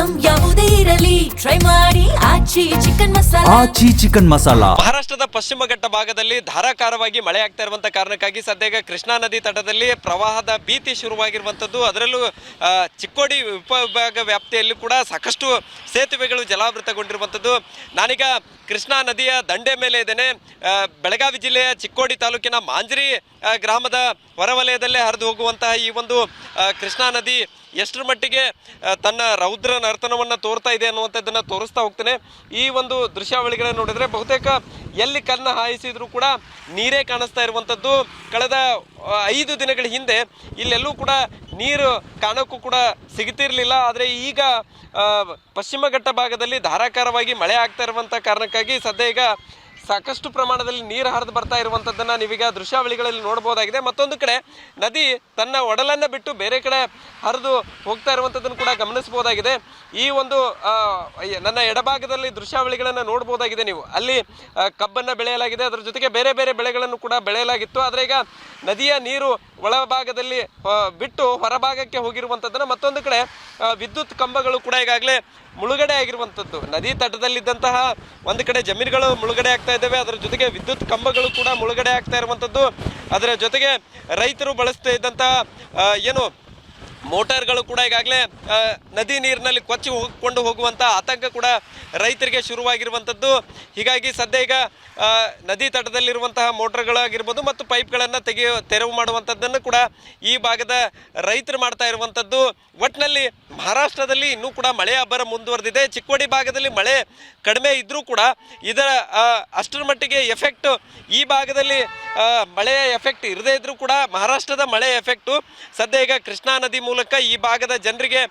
Item ಯಾವುದೇ ಇರಲಿ try ಮಾಡಿ ಆಚಿ ಚಿಕನ್ ಮಸಾಲಾ. ಆಚಿ ಚಿಕನ್ ಮಸಾಲಾ. ಮಹಾರಾಷ್ಟ್ರದ ಪಶ್ಚಿಮ ಘಟ್ಟ ಭಾಗದಲ್ಲಿ ಧಾರಾಕಾರವಾಗಿ ಮಳೆ ಆಗ್ತಾ ಇರುವಂತ ಕಾರಣಕ್ಕಾಗಿ ಸದ್ಯ ಕೃಷ್ಣಾ ನದಿ ತಟದಲ್ಲಿ ಪ್ರವಾಹದ ಭೀತಿ ಶುರುವಾಗಿರುವಂತದ್ದು. ಅದರಲ್ಲೂ ಚಿಕ್ಕೋಡಿ ಉಪವಿಭಾಗ ವ್ಯಾಪ್ತಿಯಲ್ಲಿ ಕೂಡ ಸಾಕಷ್ಟು ಸೇತುವೆಗಳು ಜಲಾವೃತಗೊಂಡಿರುವಂತದ್ದು. ನಾನೀಗ ಕೃಷ್ಣಾ ನದಿಯ ದಂಡೆ ಮೇಲೆ ಇದ್ದೇನೆ. ಬೆಳಗಾವಿ ಜಿಲ್ಲೆಯ ಚಿಕ್ಕೋಡಿ ತಾಲೂಕಿನ ಮಾಂಜ್ರಿ ಗ್ರಾಮದ ಹೊರವಲಯದಲ್ಲೇ ಹರಿದು ಹೋಗುವಂತಹ ಈ ಒಂದು ಕೃಷ್ಣಾ ನದಿ ಎಷ್ಟರ ಮಟ್ಟಿಗೆ ತನ್ನ ರೌದ್ರ ನರ್ತನವನ್ನು ತೋರ್ತಾ ಇದೆ ಅನ್ನುವಂಥದ್ದನ್ನು ತೋರಿಸ್ತಾ ಹೋಗ್ತೇನೆ. ಈ ಒಂದು ದೃಶ್ಯಾವಳಿಗಳನ್ನು ನೋಡಿದ್ರೆ ಬಹುತೇಕ ಎಲ್ಲಿ ಕನ್ನ ಹಾಯಿಸಿದ್ರು ಕೂಡ ನೀರೇ ಕಾಣಿಸ್ತಾ ಇರುವಂಥದ್ದು. ಕಳೆದ 5 ದಿನಗಳ ಹಿಂದೆ ಇಲ್ಲೆಲ್ಲೂ ಕೂಡ ನೀರು ಕಾಣೋಕ್ಕೂ ಕೂಡ ಸಿಗುತ್ತಿರಲಿಲ್ಲ. ಆದರೆ ಈಗ ಪಶ್ಚಿಮ ಘಟ್ಟ ಭಾಗದಲ್ಲಿ ಧಾರಾಕಾರವಾಗಿ ಮಳೆ ಆಗ್ತಾ ಇರುವಂಥ ಕಾರಣಕ್ಕಾಗಿ ಸದ್ಯ ಈಗ ಸಾಕಷ್ಟು ಪ್ರಮಾಣದಲ್ಲಿ ನೀರು ಹರಿದು ಬರ್ತಾ ಇರುವಂಥದ್ದನ್ನು ನೀವೀಗ ದೃಶ್ಯಾವಳಿಗಳಲ್ಲಿ ನೋಡ್ಬೋದಾಗಿದೆ. ಮತ್ತೊಂದು ಕಡೆ ನದಿ ತನ್ನ ಒಡಲನ್ನು ಬಿಟ್ಟು ಬೇರೆ ಕಡೆ ಹರಿದು ಹೋಗ್ತಾ ಇರುವಂಥದ್ದನ್ನು ಕೂಡ ಗಮನಿಸ್ಬೋದಾಗಿದೆ. ಈ ಒಂದು ನನ್ನ ಎಡಭಾಗದಲ್ಲಿ ದೃಶ್ಯಾವಳಿಗಳನ್ನು ನೋಡ್ಬೋದಾಗಿದೆ ನೀವು. ಅಲ್ಲಿ ಕಬ್ಬನ್ನು ಬೆಳೆಯಲಾಗಿದೆ, ಅದರ ಜೊತೆಗೆ ಬೇರೆ ಬೇರೆ ಬೆಳೆಗಳನ್ನು ಕೂಡ ಬೆಳೆಯಲಾಗಿತ್ತು. ಆದರೆ ಈಗ ನದಿಯ ನೀರು ಒಳಭಾಗದಲ್ಲಿ ಬಿಟ್ಟು ಹೊರಭಾಗಕ್ಕೆ ಹೋಗಿರುವಂಥದ್ದನ್ನು, ಮತ್ತೊಂದು ಕಡೆ ವಿದ್ಯುತ್ ಕಂಬಗಳು ಕೂಡ ಈಗಾಗಲೇ ಮುಳುಗಡೆ ಆಗಿರುವಂಥದ್ದು. ನದಿ ತಟದಲ್ಲಿದ್ದಂತಹ ಒಂದು ಕಡೆ ಜಮೀನುಗಳು ಮುಳುಗಡೆ ಆಗ್ತಾ ಇದ್ದಾವೆ, ಅದರ ಜೊತೆಗೆ ವಿದ್ಯುತ್ ಕಂಬಗಳು ಕೂಡ ಮುಳುಗಡೆ ಆಗ್ತಾ ಇರುವಂಥದ್ದು. ಅದರ ಜೊತೆಗೆ ರೈತರು ಬಳಸ್ತಾ ಇದ್ದಂತಹ ಏನು ಮೋಟಾರ್ಗಳು ಕೂಡ ಈಗಾಗಲೇ ನದಿ ನೀರಿನಲ್ಲಿ ಕೊಚ್ಚಿ ಹೋಗಿಕೊಂಡು ಹೋಗುವಂಥ ಆತಂಕ ಕೂಡ ರೈತರಿಗೆ ಶುರುವಾಗಿರುವಂಥದ್ದು. ಹೀಗಾಗಿ ಸದ್ಯ ಈಗ ನದಿ ತಟದಲ್ಲಿರುವಂತಹ ಮೋಟರ್ಗಳಾಗಿರ್ಬೋದು ಮತ್ತು ಪೈಪ್ಗಳನ್ನು ತೆರವು ಮಾಡುವಂಥದ್ದನ್ನು ಕೂಡ ಈ ಭಾಗದ ರೈತರು ಮಾಡ್ತಾ ಇರುವಂಥದ್ದು. ಒಟ್ಟಿನಲ್ಲಿ ಮಹಾರಾಷ್ಟ್ರದಲ್ಲಿ ಇನ್ನೂ ಕೂಡ ಮಳೆಯ ಅಬ್ಬರ ಮುಂದುವರೆದಿದೆ. ಚಿಕ್ಕೋಡಿ ಭಾಗದಲ್ಲಿ ಮಳೆ ಕಡಿಮೆ ಇದ್ದರೂ ಕೂಡ ಇದರ ಅಷ್ಟರ ಮಟ್ಟಿಗೆ ಎಫೆಕ್ಟ್ ಈ ಭಾಗದಲ್ಲಿ ಮಳೆಯ ಎಫೆಕ್ಟ್ ಇರದೇ ಇದ್ರೂ ಕೂಡ ಮಹಾರಾಷ್ಟ್ರದ ಮಳೆಯ ಎಫೆಕ್ಟು ಸದ್ಯ ಈಗ ಕೃಷ್ಣಾ ನದಿ ಮೂಲಕ ಈ ಭಾಗದ ಜನರಿಗೆ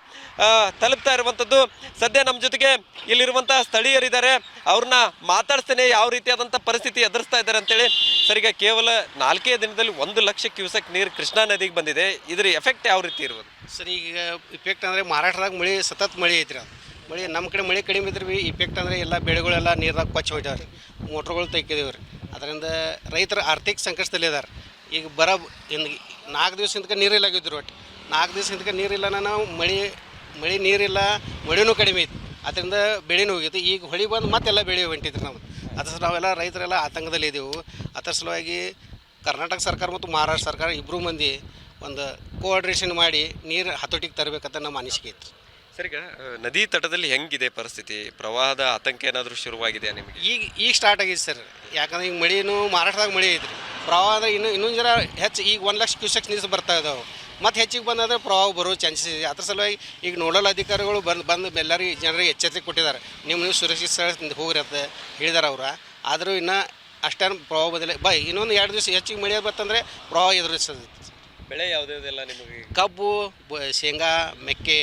ತಲುಪ್ತಾ ಇರುವಂಥದ್ದು. ಸದ್ಯ ನಮ್ಮ ಜೊತೆಗೆ ಇಲ್ಲಿರುವಂತಹ ಸ್ಥಳೀಯರಿದ್ದಾರೆ, ಅವ್ರನ್ನ ಮಾತಾಡ್ತೇನೆ ಯಾವ ರೀತಿಯಾದಂಥ ಪರಿಸ್ಥಿತಿ ಎದುರಿಸ್ತಾ ಇದ್ದಾರೆ ಅಂತೇಳಿ. ಸರ್, ಈಗ ಕೇವಲ 4 ದಿನದಲ್ಲಿ 1 ಲಕ್ಷ ಕ್ಯೂಸೆಕ್ ನೀರು ಕೃಷ್ಣಾ ನದಿಗೆ ಬಂದಿದೆ. ಇದ್ರ ಎಫೆಕ್ಟ್ ಯಾವ ರೀತಿ ಇರ್ಬೋದು ಸರ್? ಈಗ ಇಫೆಕ್ಟ್ ಅಂದರೆ ಮಹಾರಾಷ್ಟ್ರದಾಗ ಮಳೆ ಸತತ್ ಮಳೆ ಐತ್ರಿ. ಅದು ಮಳೆ ನಮ್ಮ ಕಡೆ ಮಳೆ ಕಡಿಮೆ ಇದ್ರೆ ಭೀ ಇಫೆಕ್ಟ್ ಅಂದರೆ ಎಲ್ಲ ಬೆಳೆಗಳೆಲ್ಲ ನೀರಾಗ ಕೊಚ್ಚಿ ಹೋಗ್ಯಾವ ರೀ, ಮೋಟ್ರುಗಳು ತೆಗ್ದಿದ್ದೇವೆ ರೀ. ಅದರಿಂದ ರೈತರ ಆರ್ಥಿಕ ಸಂಕಷ್ಟದಲ್ಲಿ ಇದ್ದಾರೆ. ಈಗ 4 ದಿವಸ ಹಿಂದಕ್ಕೆ ನೀರಿಲ್ಲಾಗಿದ್ರು. ಒಟ್ಟು 4 ದಿವಸ ಹಿಂದಕ್ಕೆ ನೀರಿಲ್ಲ, ನಾವು ಮಳೆ ನೀರಿಲ್ಲ, ಮಳೆನೂ ಕಡಿಮೆ ಐತಿ. ಅದರಿಂದ ಬೆಳೆನೂ ಹೋಗಿತ್ತು. ಈಗ ಹೊಳಿ ಬಂದು ಮತ್ತೆಲ್ಲ ಬೆಳೆ ಹೊಂಟಿದ್ರಿ ನಾವು. ಅದ್ರ ನಾವೆಲ್ಲ ರೈತರೆಲ್ಲ ಆತಂಕದಲ್ಲಿ ಇದ್ದೆವು. ಅದರ ಸಲುವಾಗಿ ಕರ್ನಾಟಕ ಸರ್ಕಾರ ಮತ್ತು ಮಹಾರಾಷ್ಟ್ರ ಸರ್ಕಾರ ಇಬ್ಬರು ಮಂದಿ ಒಂದು ಕೋಆರ್ಡಿನೇಷನ್ ಮಾಡಿ ನೀರು ಹತೋಟಿಗೆ ತರಬೇಕಂತ ನಮ್ಮ ಅನಿಸಿಕೆ ಇತ್ತು. ಸರ್, ಈಗ ನದಿ ತಟದಲ್ಲಿ ಹೆಂಗಿದೆ ಪರಿಸ್ಥಿತಿ? ಪ್ರವಾಹದ ಆತಂಕ ಏನಾದರೂ ಶುರುವಾಗಿದೆ ನಿಮಗೆ? ಈಗ ಸ್ಟಾರ್ಟ್ ಆಗಿದೆ ಸರ್. ಯಾಕಂದ್ರೆ ಈಗ ಮಳೆನೂ ಮಹಾರಾಷ್ಟ್ರದಾಗ ಮಳೆ ಐತ್ರಿ. ಪ್ರವಾಹ ಅಂದರೆ ಇನ್ನೊಂದು ಜರ ಹೆಚ್ಚು. ಈಗ 1 ಲಕ್ಷ ಕ್ಯೂಸೆಕ್ಸ್ ನೀರು ಬರ್ತಾ ಇದ್ದಾವೆ. ಮತ್ತು ಹೆಚ್ಚಿಗೆ ಬಂದಾದರೆ ಪ್ರವಾಹ ಬರೋ ಚಾನ್ಸಸ್ ಇದೆ. ಅದ್ರ ಸಲುವಾಗಿ ಈಗ ನೋಡಲ್ ಅಧಿಕಾರಿಗಳು ಬಂದು ಎಲ್ಲರಿಗೂ ಜನರಿಗೆ ಎಚ್ಚರಿಕೆ ಕೊಟ್ಟಿದ್ದಾರೆ. ನೀವು ಸುರಕ್ಷಿತ ಸ್ಥಳ ಹೋಗ್ರಿ ಅಂತ ಹೇಳಿದಾರೆ ಅವ್ರು. ಆದರೂ ಇನ್ನೂ ಅಷ್ಟೇನು ಪ್ರವಾಹ ಬದಲೇ ಇನ್ನೊಂದು 2 ದಿವಸ ಹೆಚ್ಚಿಗೆ ಮಳೆ ಬರ್ತಂದರೆ ಪ್ರವಾಹ ಎದುರಿಸ್ತದೆ. ಬೆಳೆ ಯಾವುದೆಲ್ಲ ನಿಮಗೆ? ಕಬ್ಬು, ಶೇಂಗಾ, ಮೆಕ್ಕೆ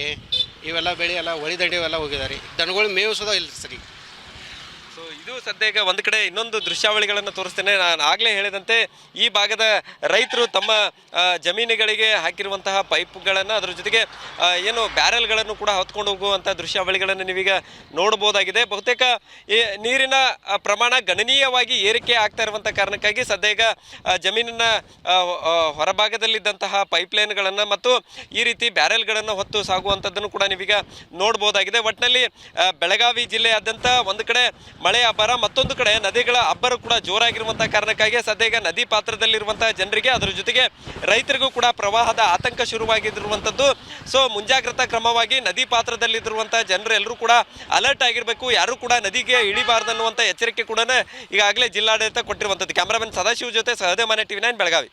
ಇವೆಲ್ಲ ಬೆಳೆ ಎಲ್ಲ ಒಳಿದಂಡೆವೆಲ್ಲ ಹೋಗಿದ್ದಾರೆ. ದನಗಳು ಮೇವು ಸದ ಇಲ್ಲ ಸರಿ. ಸೊ ಇದು ಸದ್ಯ ಈಗ ಒಂದು ಕಡೆ ಇನ್ನೊಂದು ದೃಶ್ಯಾವಳಿಗಳನ್ನು ತೋರಿಸ್ತೇನೆ. ನಾನು ಆಗಲೇ ಹೇಳಿದಂತೆ ಈ ಭಾಗದ ರೈತರು ತಮ್ಮ ಜಮೀನುಗಳಿಗೆ ಹಾಕಿರುವಂತಹ ಪೈಪ್ಗಳನ್ನು, ಅದರ ಜೊತೆಗೆ ಏನು ಬ್ಯಾರೆಲ್ಗಳನ್ನು ಕೂಡ ಹೊತ್ಕೊಂಡು ಹೋಗುವಂಥ ದೃಶ್ಯಾವಳಿಗಳನ್ನು ನೀವೀಗ ನೋಡ್ಬೋದಾಗಿದೆ. ಬಹುತೇಕ ಈ ನೀರಿನ ಪ್ರಮಾಣ ಗಣನೀಯವಾಗಿ ಏರಿಕೆ ಆಗ್ತಾ ಇರುವಂಥ ಕಾರಣಕ್ಕಾಗಿ ಸದ್ಯ ಈಗ ಜಮೀನಿನ ಹೊರಭಾಗದಲ್ಲಿದ್ದಂತಹ ಪೈಪ್ಲೈನ್ಗಳನ್ನು ಮತ್ತು ಈ ರೀತಿ ಬ್ಯಾರೆಲ್ಗಳನ್ನು ಹೊತ್ತು ಸಾಗುವಂಥದ್ದನ್ನು ಕೂಡ ನೀವೀಗ ನೋಡ್ಬೋದಾಗಿದೆ. ಒಟ್ಟಿನಲ್ಲಿ ಬೆಳಗಾವಿ ಜಿಲ್ಲೆಯಾದ್ಯಂತ ಒಂದು ಕಡೆ ಮಳೆಯ ಅಬ್ಬರ, ಮತ್ತೊಂದು ಕಡೆ ನದಿಗಳ ಅಬ್ಬರ ಕೂಡ ಜೋರಾಗಿರುವಂತಹ ಕಾರಣಕ್ಕಾಗಿ ಸದ್ಯ ಈಗ ನದಿ ಪಾತ್ರದಲ್ಲಿರುವಂತಹ ಜನರಿಗೆ, ಅದರ ಜೊತೆಗೆ ರೈತರಿಗೂ ಕೂಡ ಪ್ರವಾಹದ ಆತಂಕ ಶುರುವಾಗಿರುವಂಥದ್ದು. ಸೊ ಮುಂಜಾಗ್ರತಾ ಕ್ರಮವಾಗಿ ನದಿ ಪಾತ್ರದಲ್ಲಿರುವಂತಹ ಜನರು ಎಲ್ಲರೂ ಕೂಡ ಅಲರ್ಟ್ ಆಗಿರಬೇಕು, ಯಾರು ಕೂಡ ನದಿಗೆ ಇಳಿಬಾರ್ದನ್ನುವಂಥ ಎಚ್ಚರಿಕೆ ಕೂಡ ಈಗಾಗಲೇ ಜಿಲ್ಲಾಡಳಿತ ಕೊಟ್ಟಿರುವಂಥದ್ದು. ಕ್ಯಾಮರಾಮನ್ ಸದಾಶಿವ ಜೊತೆ ಸಹದೇವ್ ಮನೆ, TV9 ಬೆಳಗಾವಿ.